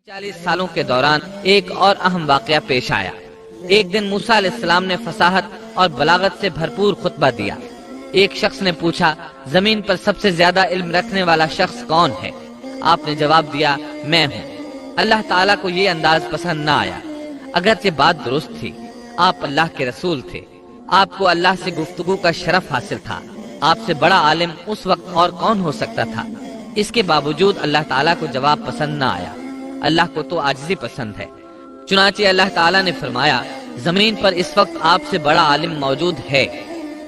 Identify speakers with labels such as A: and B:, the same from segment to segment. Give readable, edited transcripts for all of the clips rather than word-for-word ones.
A: 40 सालों के दौरान एक और अहम वाकया पेश आया। एक दिन मूसा अलैहिस्सलाम ने फसाहत और बलागत से भरपूर खुतबा दिया। एक शख्स ने पूछा, जमीन पर सबसे ज्यादा इल्म रखने वाला शख्स कौन है? आपने जवाब दिया, मैं हूँ। अल्लाह ताला को ये अंदाज पसंद न आया। अगरचे बात दुरुस्त थी, आप अल्लाह के रसूल थे, आपको अल्लाह से गुफ्तगू का शरफ हासिल था। आपसे बड़ा आलिम उस वक्त और कौन हो सकता था? इसके बावजूद अल्लाह ताला को जवाब पसंद न आया। अल्लाह को तो आजिज़ी पसंद है। चुनांचे अल्लाह ताला ने फरमाया, जमीन पर इस वक्त आपसे बड़ा आलिम मौजूद है।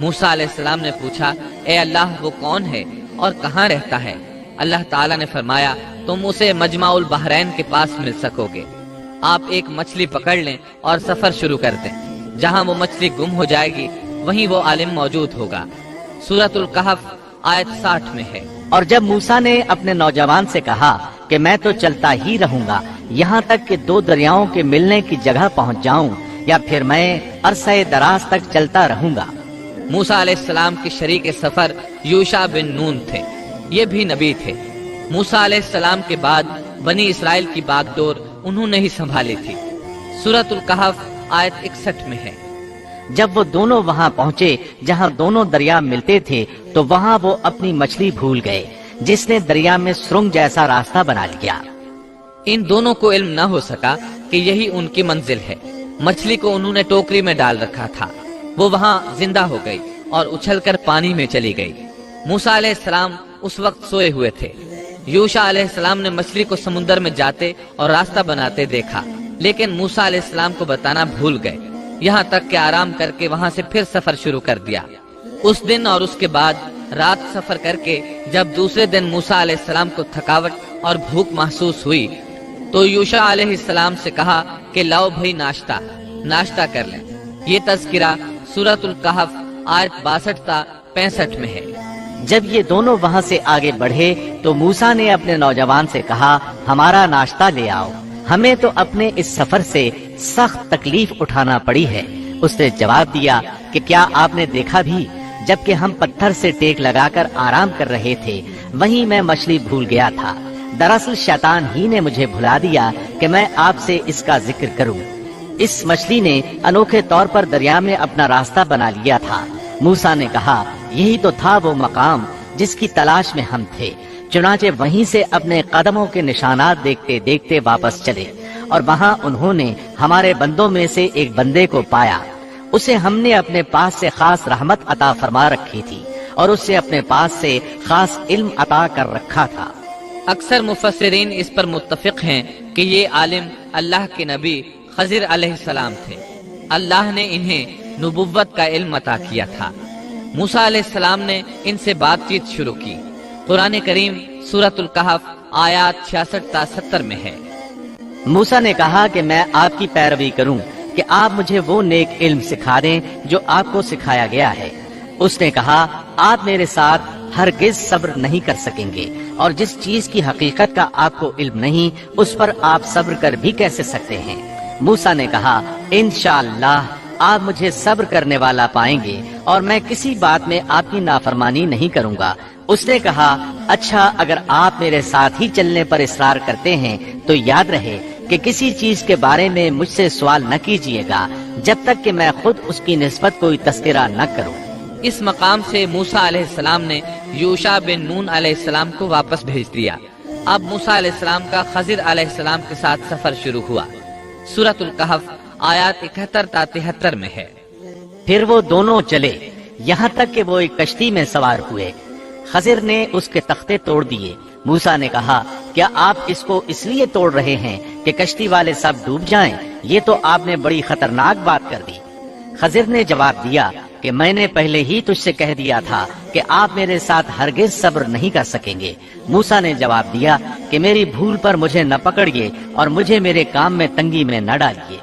A: मूसा अलैहिस्सलाम ने पूछा, ए अल्लाह, वो कौन है और कहाँ रहता है? अल्लाह ताला ने फरमाया, तुम उसे मजमाउल बहरैन के पास मिल सकोगे। आप एक मछली पकड़ लें और सफर शुरू कर दें। जहाँ वो मछली गुम हो जाएगी वहीं वो आलिम मौजूद होगा। सूरतुल कहफ आयत 60 में है।
B: और जब मूसा ने अपने नौजवान से कहा कि मैं तो चलता ही रहूंगा यहाँ तक कि 2 दरियाओं के मिलने की जगह पहुँच जाऊं, या फिर मैं अरसे दराज तक चलता रहूंगा।
A: मूसा अलैहिस्सलाम के शरीक सफर यूशा बिन नून थे। ये भी नबी थे। मूसा अलैहिस्सलाम के बाद बनी इसराइल की बागडोर उन्होंने ही संभाली थी। सूरतुल कहफ आयत 61 में है।
B: जब वो दोनों वहाँ पहुँचे जहाँ दोनों दरिया मिलते थे, तो वहाँ वो अपनी मछली भूल गए, जिसने दरिया में सुरंग जैसा रास्ता बना लिया।
A: इन दोनों को इल्म न हो सका कि यही उनकी मंजिल है। मछली को उन्होंने टोकरी में डाल रखा था। वो वहाँ जिंदा हो गई और उछलकर पानी में चली गई। मूसा अलैहिस्सलाम उस वक्त सोए हुए थे। यूशा अलैहिस्सलाम ने मछली को समुद्र में जाते और रास्ता बनाते देखा, लेकिन मूसा अलैहिस्सलाम को बताना भूल गए। यहाँ तक कि आराम करके वहाँ से फिर सफर शुरू कर दिया। उस दिन और उसके बाद रात सफर करके जब दूसरे दिन मूसा अलैहिस्सलाम को थकावट और भूख महसूस हुई, तो यूशा अलैहिस्सलाम से कहा कि लाओ भाई नाश्ता कर लें। ये तज़किरा सूरतुल कहफ आयत 62 ता 65 में है।
B: जब ये दोनों वहाँ से आगे बढ़े तो मूसा ने अपने नौजवान से कहा, हमारा नाश्ता ले आओ, हमें तो अपने इस सफर से सख्त तकलीफ उठाना पड़ी है। उसने जवाब दिया कि क्या आपने देखा भी, जबकि हम पत्थर से टेक लगाकर आराम कर रहे थे, वहीं मैं मछली भूल गया था। दरअसल शैतान ही ने मुझे भुला दिया कि मैं आपसे इसका जिक्र करूं। इस मछली ने अनोखे तौर पर दरिया में अपना रास्ता बना लिया था। मूसा ने कहा, यही तो था वो मकाम जिसकी तलाश में हम थे। चुनाचे वहीं से अपने कदमों के निशानात देखते देखते वापस चले, और वहाँ उन्होंने हमारे बंदों में से एक बंदे को पाया। उसे हमने अपने पास से खास रहमत अता फरमा रखी थी, और उससे अपने पास से खास इल्म अता कर रखा था।
A: अक्सर मुफस्सिरीन इस पर मुत्तफिक हैं कि ये आलिम अल्लाह के नबी खज़िर अलैहिस्सलाम थे। अल्लाह ने इन्हें नबुव्वत का इल्म अता किया था। मूसा अलैहिस्सलाम ने इनसे बातचीत शुरू की। कुरान करीम सूरतुल कहफ आयत 66 ता 70 में है।
B: मूसा ने कहा कि मैं आपकी पैरवी करूं कि आप मुझे वो नेक इल्म सिखा दें जो आपको सिखाया गया है। उसने कहा, आप मेरे साथ हरगिज सब्र नहीं कर सकेंगे, और जिस चीज की हकीकत का आपको इल्म नहीं, उस पर आप सब्र कर भी कैसे सकते हैं? मूसा ने कहा, इंशाअल्लाह आप मुझे सब्र करने वाला पाएंगे, और मैं किसी बात में आपकी नाफरमानी नहीं करूंगा। उसने कहा, अच्छा, अगर आप मेरे साथ ही चलने पर इसरार करते हैं तो याद रहे कि किसी चीज के बारे में मुझसे सवाल न कीजिएगा जब तक कि मैं खुद उसकी निस्बत कोई तस्करा न करूं।
A: इस मकाम से मूसा अलैहिस्सलाम ने यूशा बिन नून अलैहिस्सलाम को वापस भेज दिया। अब मूसा अलैहिस्सलाम का खज़िर अलैहिस्सलाम के साथ सफर शुरू हुआ। सूरतुल कहफ आयत 71 ता 73 में है।
B: फिर वो दोनों चले यहाँ तक कि वो एक कश्ती में सवार हुए। खज़िर ने उसके तख्ते तोड़ दिए। मूसा ने कहा, क्या आप इसको इसलिए तोड़ रहे हैं कि कश्ती वाले सब डूब जाएं? ये तो आपने बड़ी खतरनाक बात कर दी। खज़िर ने जवाब दिया कि मैंने पहले ही तुझसे कह दिया था कि आप मेरे साथ हरगिज सब्र नहीं कर सकेंगे। मूसा ने जवाब दिया कि मेरी भूल पर मुझे न पकड़िए और मुझे मेरे काम में तंगी में न डालिए।